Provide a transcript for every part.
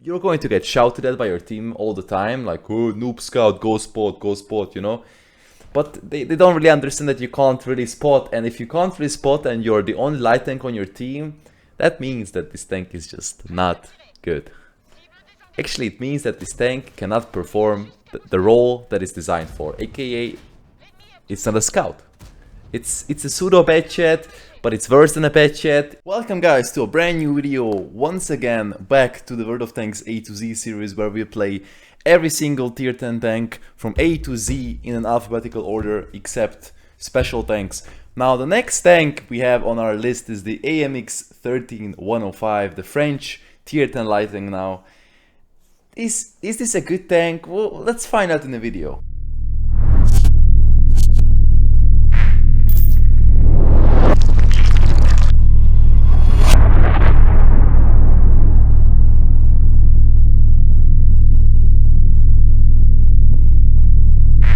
you're going to get shouted at by your team all the time, like, oh, noob scout, go spot, you know. But they don't really understand that you can't really spot, and if you can't really spot and you're the only light tank on your team, that means that this tank is just not good. Actually, it means that this tank cannot perform the role that it's designed for, aka it's not a scout. It's a pseudo bad chat, but it's worse than a bad chat. Welcome guys to a brand new video, once again back to the World of Tanks A to Z series, where we play every single tier 10 tank from A to Z in an alphabetical order except special tanks. Now the next tank we have on our list is the AMX 13105, the French tier 10 light tank. Now is this a good tank? Well, let's find out in the video.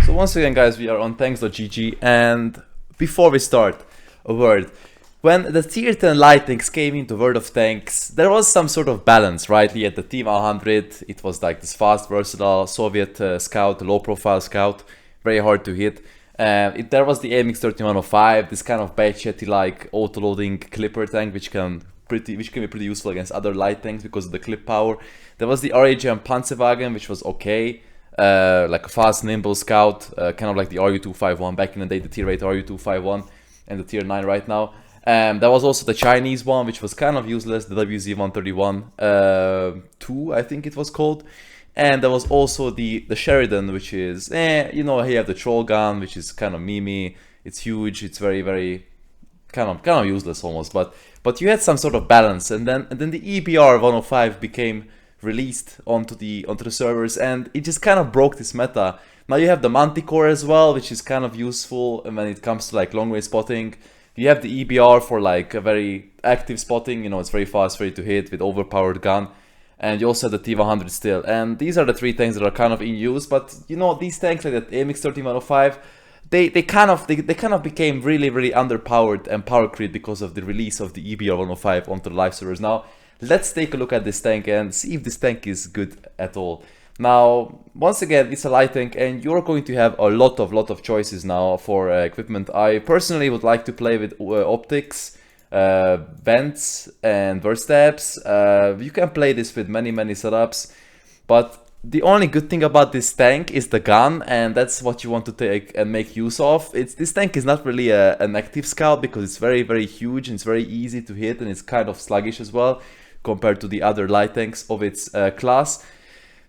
So once again guys, we are on tanks.gg, and before we start, a word. When the tier 10 light tanks came into World of Tanks, there was some sort of balance, right? You had the Team 100, it was like this fast, versatile Soviet scout, low profile scout, very hard to hit. There was the AMX 13105, this kind of bad chatty like auto-loading clipper tank, which can be pretty useful against other light tanks because of the clip power. There was the RAGM Panzerwagen, which was okay. Like a fast, nimble scout, kind of like the RU251 back in the day, the tier 8 RU251 and the tier 9 right now. There was also the Chinese one, which was kind of useless, the WZ131 2, I think it was called. And there was also the Sheridan, which is, you know, you have the troll gun, which is kind of memey. It's huge, it's very kind of useless almost, but you had some sort of balance. And then the EBR 105 became released onto the servers, and it just kind of broke this meta. Now you have the Manticore as well, which is kind of useful when it comes to like long range spotting. You have the EBR for like a very active spotting, you know, it's very fast, ready to hit with overpowered gun. And you also have the T100 still. And these are the three tanks that are kind of in use, but you know, these tanks like that AMX 13105, they kind of became really underpowered and power creep because of the release of the EBR 105 onto the live servers. Now let's take a look at this tank and see if this tank is good at all. Now, once again, it's a light tank, and you're going to have a lot of choices now for equipment. I personally would like to play with optics, vents, and burst tabs. You can play this with many setups, but the only good thing about this tank is the gun, and that's what you want to take and make use of. This tank is not really an active scout because it's very huge and it's very easy to hit, and it's kind of sluggish as well compared to the other light tanks of its class.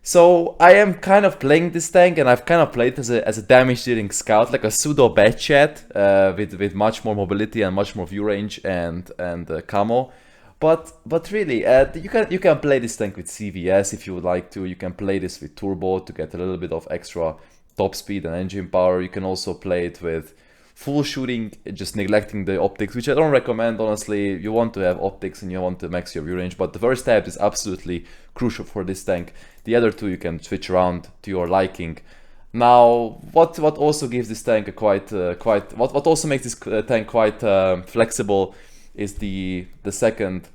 So I am kind of playing this tank, and I've kind of played as a damage dealing scout, like a pseudo bad chat with much more mobility and much more view range and camo. But really, you can play this tank with CVS if you would like to. You can play this with turbo to get a little bit of extra top speed and engine power. You can also play it with full shooting, just neglecting the optics, which I don't recommend, honestly. You want to have optics and you want to max your view range, but the burst tab is absolutely crucial for this tank. The other two you can switch around to your liking. Now, what also gives this tank a what also makes this tank quite flexible is the second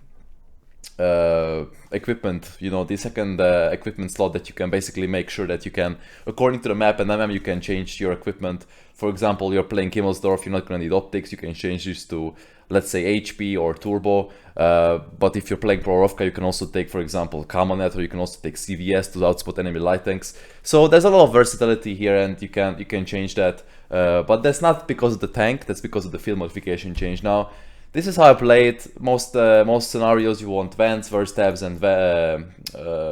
equipment, you know, the second equipment slot that you can basically make sure that you can, according to the map and MM, you can change your equipment. For example, you're playing Kimmelsdorf, you're not going to need optics, you can change this to, let's say, HP or turbo. But if you're playing Prorovka, you can also take, for example, Camonet, or you can also take CVS to outspot enemy light tanks. So there's a lot of versatility here, and you can change that. But that's not because of the tank, that's because of the field modification change. Now, this is how I play it. Most scenarios you want vents, burst tabs, and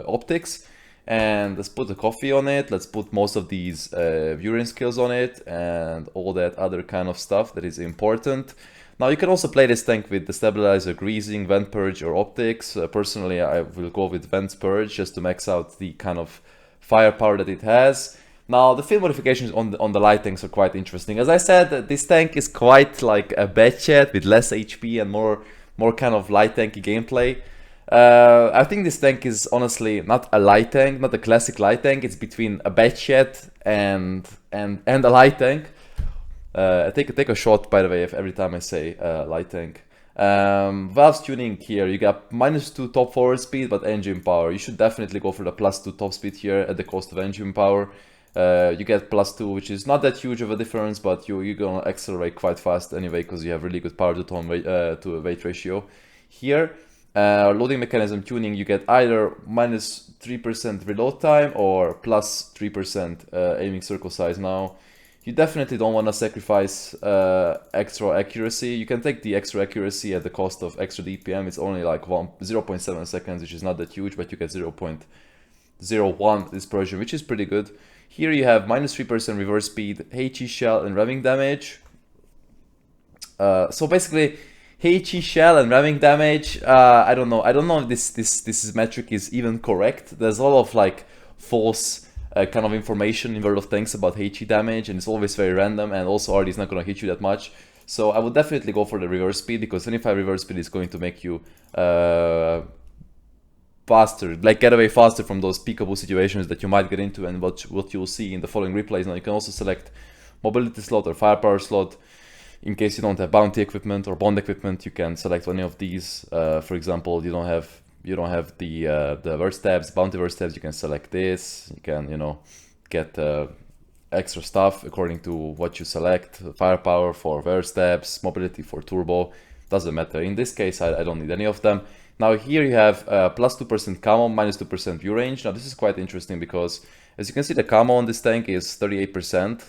optics. And let's put the coffee on it. Let's put most of these viewing skills on it and all that other kind of stuff that is important. Now you can also play this tank with the stabilizer, greasing, vent purge, or optics. Personally, I will go with vents purge just to max out the kind of firepower that it has. Now, the field modifications on the light tanks are quite interesting. As I said, this tank is quite like a bad chat with less HP and more kind of light tanky gameplay. I think this tank is honestly not a light tank, not a classic light tank. It's between a bad chat and a light tank. I take a shot, by the way, every time I say light tank. Valve's tuning here, you got -2 top forward speed, but engine power. You should definitely go for the +2 top speed here at the cost of engine power. You get +2, which is not that huge of a difference, but you're gonna accelerate quite fast anyway, because you have really good power to tone to weight ratio. Here, loading mechanism tuning, you get either -3% reload time or +3% aiming circle size. Now, you definitely don't want to sacrifice extra accuracy. You can take the extra accuracy at the cost of extra DPM. It's only like 0.7 seconds, which is not that huge, but you get 0.01 dispersion, which is pretty good. Here you have -3% reverse speed, HE shell, and revving damage. So basically, HE shell and revving damage, I don't know if this metric is even correct. There's a lot of like false kind of information in World of Tanks about HE damage, and it's always very random, and also RD is not going to hit you that much. So I would definitely go for the reverse speed, because 25 reverse speed is going to make you faster, like get away faster from those peekaboo situations that you might get into, and what you'll see in the following replays. Now you can also select mobility slot or firepower slot. In case you don't have bounty equipment or bond equipment, you can select any of these. For example, you don't have the verse tabs, bounty verse tabs, you can select this. You can, you know, get extra stuff according to what you select. Firepower for verse tabs, mobility for turbo, doesn't matter. In this case, I don't need any of them. Now here you have +2% camo, -2% view range. Now this is quite interesting, because as you can see, the camo on this tank is 38%.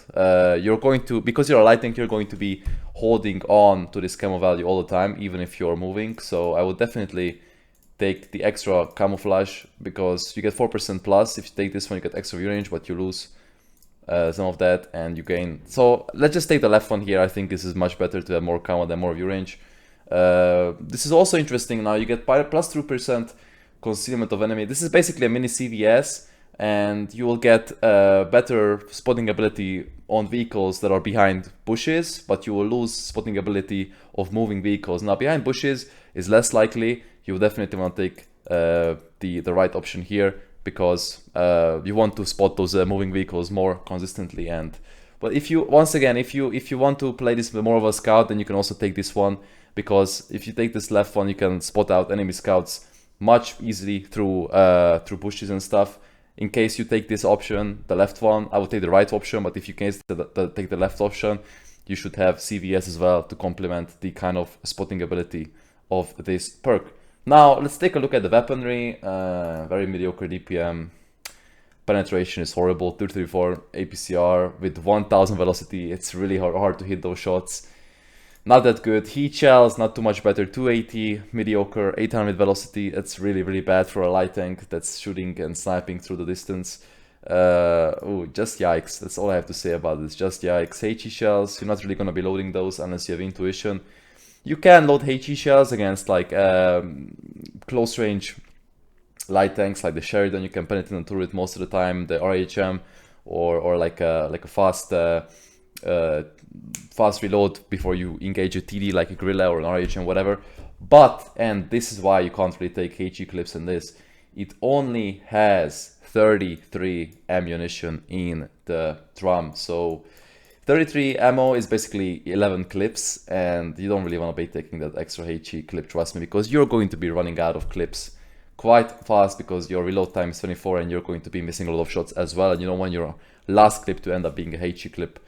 You're going to, because you're a light tank, you're going to be holding on to this camo value all the time, even if you're moving. So I would definitely take the extra camouflage, because you get 4% plus. If you take this one, you get extra view range, but you lose some of that, and you gain. So let's just take the left one here. I think this is much better to have more camo than more view range. This is also interesting. Now you get +2% concealment of enemy. This is basically a mini CVS, and you will get better spotting ability on vehicles that are behind bushes, but you will lose spotting ability of moving vehicles. Now behind bushes is less likely. You definitely want to take the right option here, because you want to spot those moving vehicles more consistently. But if you, once again, if you want to play this more of a scout, then you can also take this one, because if you take this left one, you can spot out enemy scouts much easily through bushes and stuff. In case you take this option, the left one, I would take the right option, but if you can take the left option, you should have CVS as well to complement the kind of spotting ability of this perk. Now let's take a look at the weaponry. Very mediocre DPM. Penetration is horrible, 234 APCR with 1000 velocity. It's really hard to hit those shots. Not that good. Heat shells, not too much better. 280, mediocre. 800 velocity. That's really bad for a light tank that's shooting and sniping through the distance. Oh, just yikes. That's all I have to say about this. Just yikes. HE shells, you're not really gonna be loading those unless you have intuition. You can load HE shells against like close range light tanks like the Sheridan. You can penetrate the turret most of the time. The RHM or like a fast reload before you engage a TD like a Guerrilla or an RHM, whatever. But, and this is why you can't really take HE clips in this, it only has 33 ammunition in the drum. So 33 ammo is basically 11 clips, and you don't really want to be taking that extra HE clip, trust me, because you're going to be running out of clips quite fast, because your reload time is 24 and you're going to be missing a lot of shots as well, and you don't want your last clip to end up being a HE clip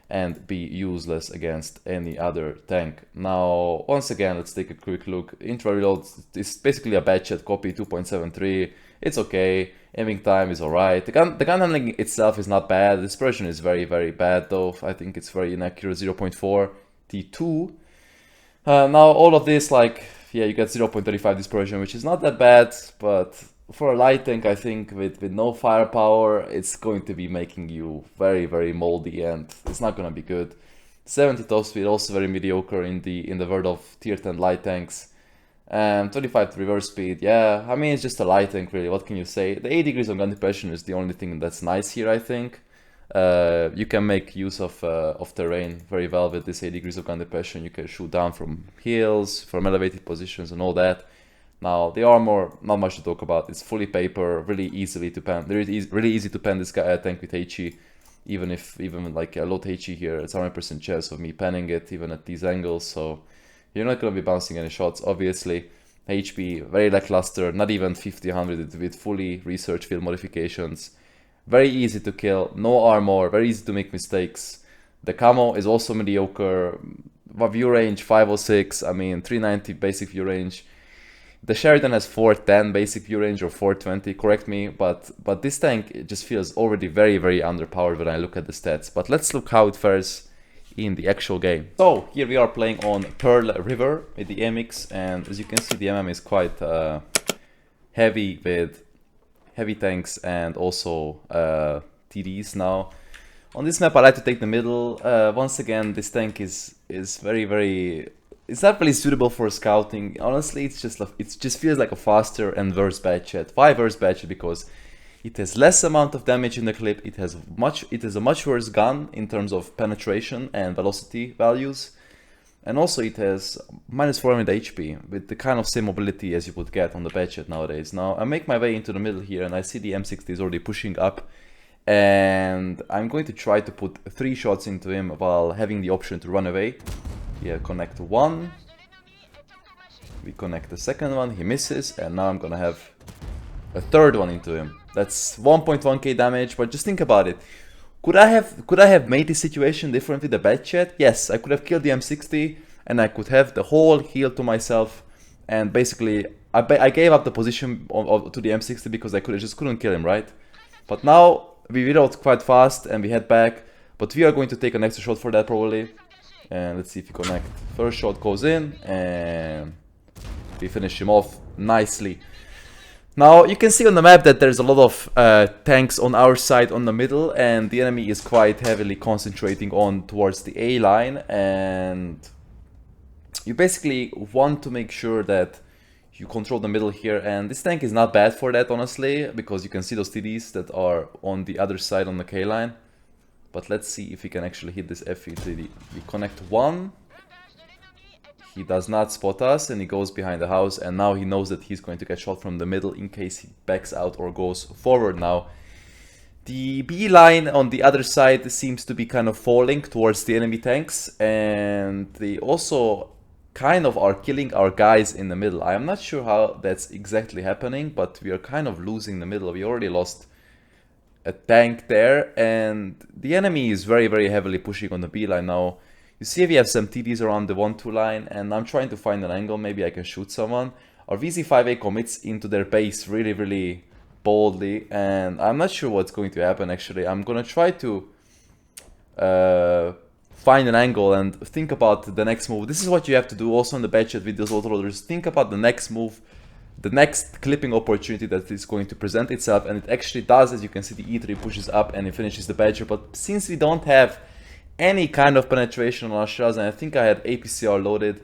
and be useless against any other tank. Now, once again, let's take a quick look. Intra reload is basically a bad chat copy, 2.73. It's okay. Aiming time is alright. The gun handling itself is not bad. Dispersion is very bad though. I think it's very inaccurate, 0.4 T2. Now all of this, like, yeah, you get 0.35 dispersion, which is not that bad, but for a light tank, I think with no firepower, it's going to be making you very moldy, and it's not gonna be good. 70 top speed, also very mediocre in the world of tier 10 light tanks. And 25 reverse speed, yeah, I mean, it's just a light tank really, what can you say? The 8 degrees of gun depression is the only thing that's nice here, I think. You can make use of terrain very well with this 8 degrees of gun depression. You can shoot down from hills, from elevated positions and all that. Now, the armor, not much to talk about. It's fully paper, really easily to pen. Really easy to pen this tank with HE. Even like a load HE here, it's 100% chance of me penning it, even at these angles. So, You're not gonna be bouncing any shots, obviously. HP, very lackluster, not even 50, 100 with fully research field modifications. Very easy to kill, no armor, very easy to make mistakes. The camo is also mediocre. View range 506, I mean 390 basic view range. The Sheridan has 410 basic view range or 420, correct me, but this tank, it just feels already very, very underpowered when I look at the stats. But let's look how it fares in the actual game. So here we are playing on Pearl River with the MX, and as you can see the MM is quite heavy with heavy tanks and also TDs now. On this map I like to take the middle. Once again, this tank is very it's not really suitable for scouting. Honestly, it just feels like a faster and worse Batchet. Why worse Batchet? Because it has less amount of damage in the clip. It has a much worse gun in terms of penetration and velocity values, and also it has minus 400 HP with the kind of same mobility as you would get on the Batchet nowadays. Now I make my way into the middle here, and I see the M60 is already pushing up, and I'm going to try to put 3 shots into him while having the option to run away. Here, connect one, we connect the second one, he misses, and now I'm gonna have a third one into him. That's 1.1k damage, but just think about it. Could I have made this situation different with the Batchet? Yes, I could have killed the M60 and I could have the whole heal to myself, and basically I gave up the position to the M60 because I just couldn't kill him, right? But now we reload quite fast and we head back, but we are going to take an extra shot for that probably. And let's see if we connect. First shot goes in and we finish him off nicely. Now you can see on the map that there's a lot of tanks on our side on the middle, and the enemy is quite heavily concentrating on towards the A line, and you basically want to make sure that you control the middle here, and this tank is not bad for that honestly, because you can see those TDs that are on the other side on the K line. But let's see if we can actually hit this FE3D. We connect one. He does not spot us and he goes behind the house, and now he knows that he's going to get shot from the middle in case he backs out or goes forward now. The B line on the other side seems to be kind of falling towards the enemy tanks, and they also kind of are killing our guys in the middle. I am not sure how that's exactly happening, but we are kind of losing the middle. We already lost a tank there, and the enemy is very heavily pushing on the B line now. You see we have some TDs around the 1-2 line, and I'm trying to find an angle, maybe I can shoot someone. Our VZ5A commits into their base really boldly, and I'm not sure what's going to happen actually. I'm gonna try to find an angle and think about the next move. This is what you have to do also in the Batchet with those autoloaders. Think about the next move, the next clipping opportunity that is going to present itself, and it actually does. As you can see, the E3 pushes up and it finishes the Badger. But since we don't have any kind of penetration on our shells, and I think I had APCR loaded,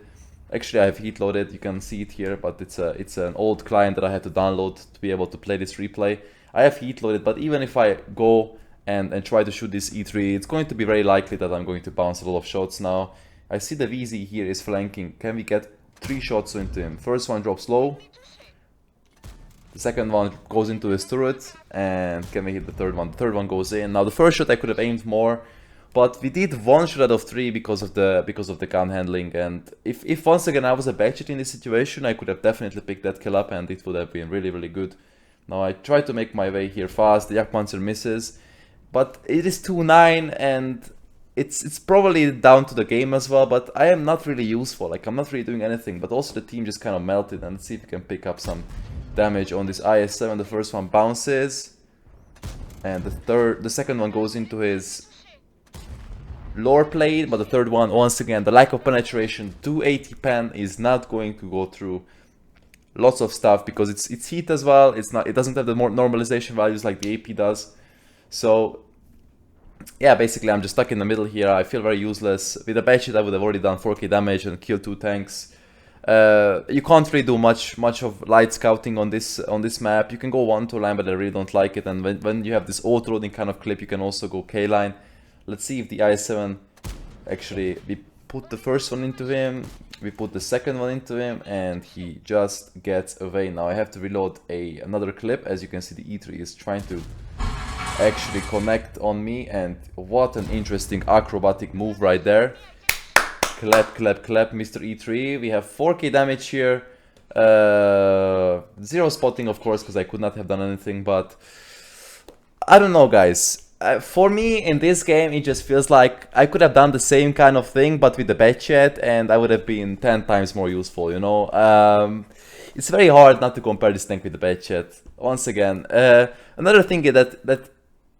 actually I have heat loaded, you can see it here, but it's an old client that I had to download to be able to play this replay. I have heat loaded, but even if I go and try to shoot this E3, it's going to be very likely that I'm going to bounce a lot of shots now. I see the VZ here is flanking. Can we get 3 shots into him? First one drops low. The second one goes into his turret, and can we hit the third one? The third one goes in. Now the first shot I could have aimed more, but we did 1 shot out of 3 because of the gun handling. And if once again I was a Batchet in this situation, I could have definitely picked that kill up, and it would have been really good. Now I try to make my way here fast. The Jagdpanzer misses, but it is 2-9, and it's probably down to the game as well. But I am not really useful. Like, I'm not really doing anything. But also the team just kind of melted, and let's see if we can pick up some damage on this IS-7. The first one bounces, and the second one goes into his lower plate, but the third one, once again, the lack of penetration, 280 pen is not going to go through lots of stuff because it's heat as well. It doesn't have the more normalization values like the AP does. So yeah, basically I'm just stuck in the middle here. I feel very useless. With a Batchet I would have already done 4k damage and killed 2 tanks. You can't really do much of light scouting on this map. You can go 1-2 line, but I really don't like it. And when you have this auto-loading kind of clip, you can also go K line. Let's see if the IS-7 actually, we put the first one into him, we put the second one into him, and he just gets away. Now I have to reload another clip. As you can see, the E3 is trying to actually connect on me, and what an interesting acrobatic move right there. Clap, clap, clap, Mr. E3. We have 4k damage here. 0 spotting, of course, because I could not have done anything, but I don't know, guys. For me, in this game, it just feels like I could have done the same kind of thing, but with the Batchet, and I would have been 10 times more useful, you know? It's very hard not to compare this tank with the Batchet. Once again, another thing is that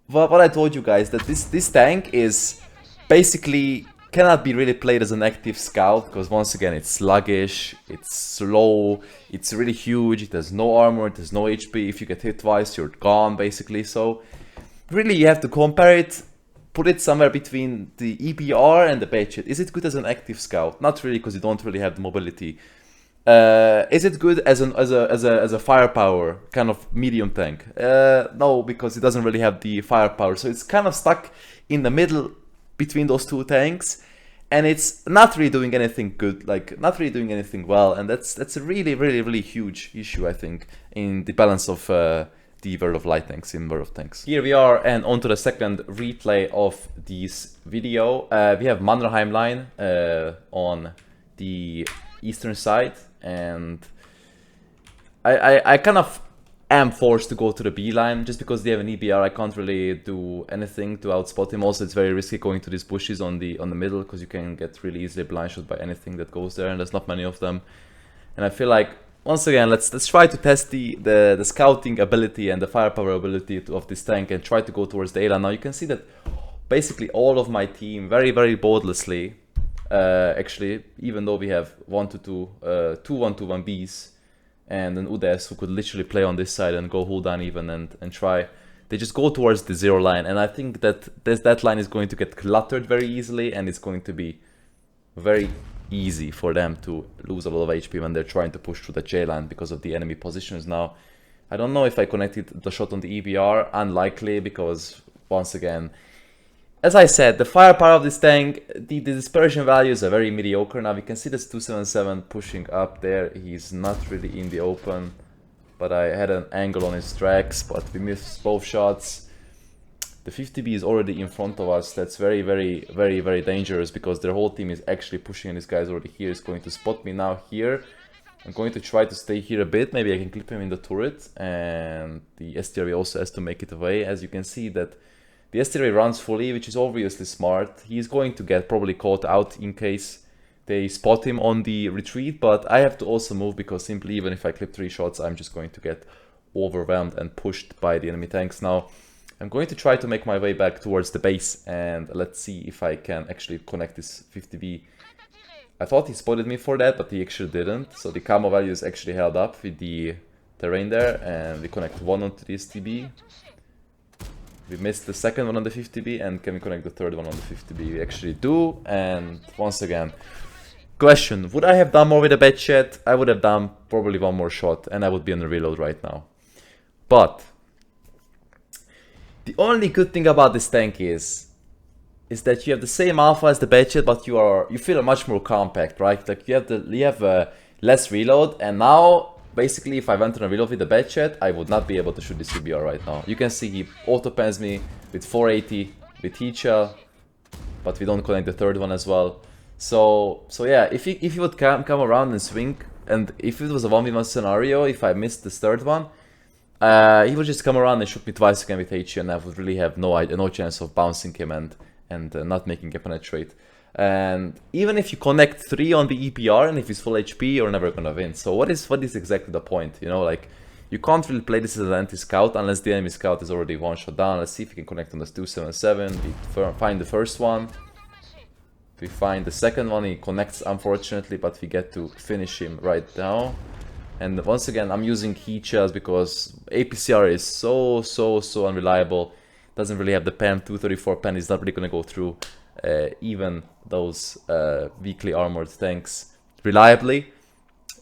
what I told you guys, that this tank is basically cannot be really played as an active scout, because once again it's sluggish, it's slow, it's really huge, it has no armor, it has no HP. If you get hit twice, you're gone basically. So really you have to compare it, put it somewhere between the EBR and the Batchet. Is it good as an active scout? Not really, because you don't really have the mobility. Is it good as a firepower kind of medium tank? No, because it doesn't really have the firepower. So it's kind of stuck in the middle between those two tanks, and it's not really doing anything good, like not really doing anything well, and that's a really huge issue, I think, in the balance of the World of Light tanks in World of Tanks. Here we are, and on to the second replay of this video. We have Mannerheim line on the eastern side, and I kind of am forced to go to the B line just because they have an EBR. I can't really do anything to outspot him. Also, it's very risky going to these bushes on the middle, because you can get really easily blind shot by anything that goes there, and there's not many of them. And I feel like, once again, let's try to test the scouting ability and the firepower ability of this tank, and try to go towards the A line. Now you can see that basically all of my team very boldlessly, actually, even though we have 1-2, 2 1-2 1Bs, and an Udes who could literally play on this side and go Huldan even and try. They just go towards the 0 line, and I think that that line is going to get cluttered very easily, and it's going to be very easy for them to lose a lot of HP when they're trying to push through the J line because of the enemy positions. Now, I don't know if I connected the shot on the EBR, unlikely, because once again, as I said, the firepower of this tank, the dispersion values are very mediocre. Now we can see this 277 pushing up there. He's not really in the open, but I had an angle on his tracks, but we missed both shots. The 50B is already in front of us. That's very dangerous, because their whole team is actually pushing, and this guy's already here. He's going to spot me now here. I'm going to try to stay here a bit. Maybe I can clip him in the turret, and the STRV also has to make it away. As you can see that the STRV runs fully, which is obviously smart. He's going to get probably caught out in case they spot him on the retreat, but I have to also move, because simply even if I clip 3 shots, I'm just going to get overwhelmed and pushed by the enemy tanks. Now, I'm going to try to make my way back towards the base, and let's see if I can actually connect this 50B. I thought he spotted me for that, but he actually didn't. So the camo value is actually held up with the terrain there, and we connect one onto the STB. We missed the second one on the 50B, and can we connect the third one on the 50B? We actually do, and once again, question, would I have done more with a Batchet? I would have done probably one more shot, and I would be on the reload right now. But the only good thing about this tank is that you have the same alpha as the Batchet, but you feel much more compact, right? Like you have less reload, and now basically if I went on a reload with the Batchet, I would not be able to shoot this EBR right now. You can see he auto pens me with 480 with heat shell, but we don't connect the third one as well. So yeah, if he would come around and swing, and if it was a 1v1 scenario, if I missed this third one, he would just come around and shoot me twice again with HE, and I would really have no chance of bouncing him and not making a penetrate. And even if you connect 3 on the EPR, and if he's full HP, you're never gonna win. So what is exactly the point? You know, like, you can't really play this as an anti-scout unless the enemy scout is already one shot down. Let's see if we can connect on this 277. We find the first one. We find the second one. He connects, unfortunately, but we get to finish him right now. And once again, I'm using heat shells because APCR is so unreliable. Doesn't really have the pen. 234 pen is not really gonna go through even those weakly armored tanks reliably.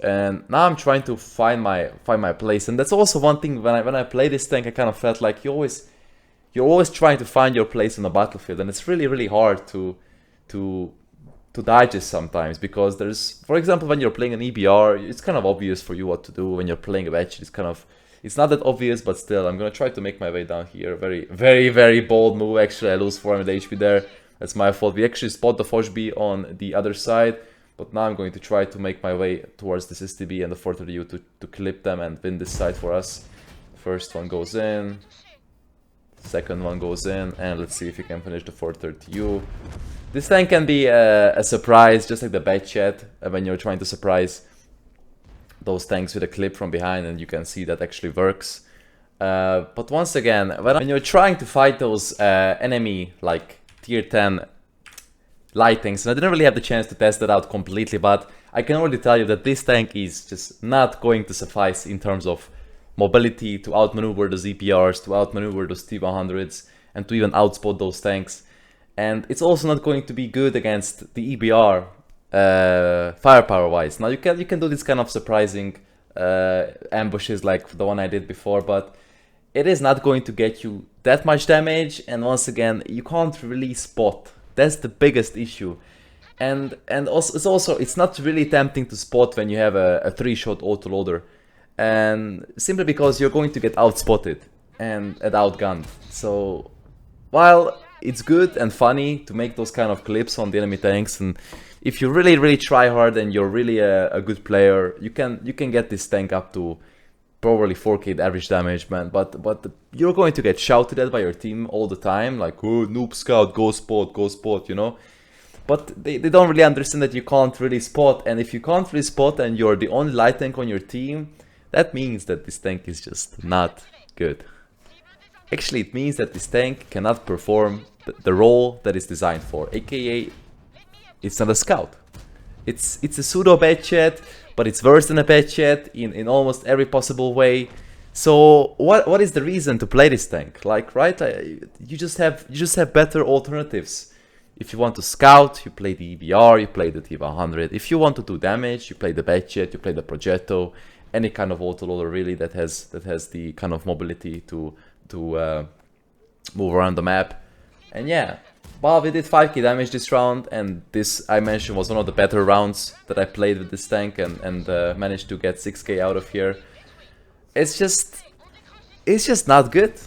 And now I'm trying to find my place, and that's also one thing when I play this tank, I kind of felt like you're always trying to find your place on the battlefield, and it's really hard to digest sometimes, because there's, for example, when you're playing an EBR, it's kind of obvious for you what to do. When you're playing a match, it's not that obvious, but still, I'm gonna try to make my way down here. Very bold move. Actually, I lose 400 HP there. That's my fault. We actually spot the Foshby on the other side, but now I'm going to try to make my way towards this STB and the 430U to clip them and win this side for us. First one goes in, second one goes in, and let's see if we can finish the 430U. This tank can be a surprise, just like the bad chat, when you're trying to surprise those tanks with a clip from behind, and you can see that actually works. But once again, when you're trying to fight those enemy like tier 10 light tanks, and I didn't really have the chance to test that out completely, but I can already tell you that this tank is just not going to suffice in terms of mobility to outmaneuver the ZPRs, to outmaneuver those T100s, and to even outspot those tanks. And it's also not going to be good against the EBR firepower wise. Now you can do this kind of surprising ambushes like the one I did before, but it is not going to get you that much damage, and once again you can't really spot. That's the biggest issue. And also it's not really tempting to spot when you have a 3-shot autoloader, and simply because you're going to get outspotted and outgunned. So while it's good and funny to make those kind of clips on the enemy tanks, and if you really try hard and you're really a good player, you can get this tank up to probably 4k average damage, man. But you're going to get shouted at by your team all the time, like, oh, noob scout, go spot, you know. But they don't really understand that you can't really spot, and if you can't really spot and you're the only light tank on your team, that means that this tank is just not good. Actually, it means that this tank cannot perform the role that it's designed for, aka it's not a scout. It's a pseudo bad chat, but it's worse than a bad chat in almost every possible way. So what is the reason to play this tank? Like, right? You just have better alternatives. If you want to scout, you play the EBR, you play the T100. If you want to do damage, you play the bad chat, you play the Progetto, any kind of autoloader really that has the kind of mobility to move around the map. And yeah, well, we did 5k damage this round, and this, I mentioned, was one of the better rounds that I played with this tank, and managed to get 6k out of here. It's just not good.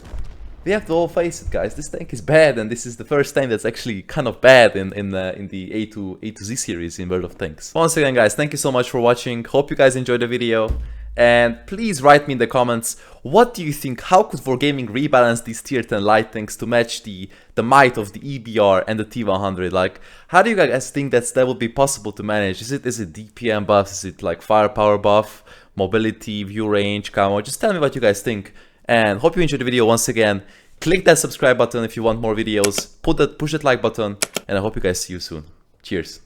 We have to all face it, guys. This tank is bad, and this is the first time that's actually kind of bad in the A to Z series in World of Tanks. Once again, guys, thank you so much for watching. Hope you guys enjoyed the video. And please write me in the comments, what do you think? How could Wargaming rebalance these tier 10 light tanks to match the might of the EBR and the T100? Like, how do you guys think that would be possible to manage? Is it DPM buffs? Is it like firepower buff, mobility, view range, camo? Just tell me what you guys think. And hope you enjoyed the video once again. Click that subscribe button if you want more videos. Push that like button, and I hope you guys see you soon. Cheers.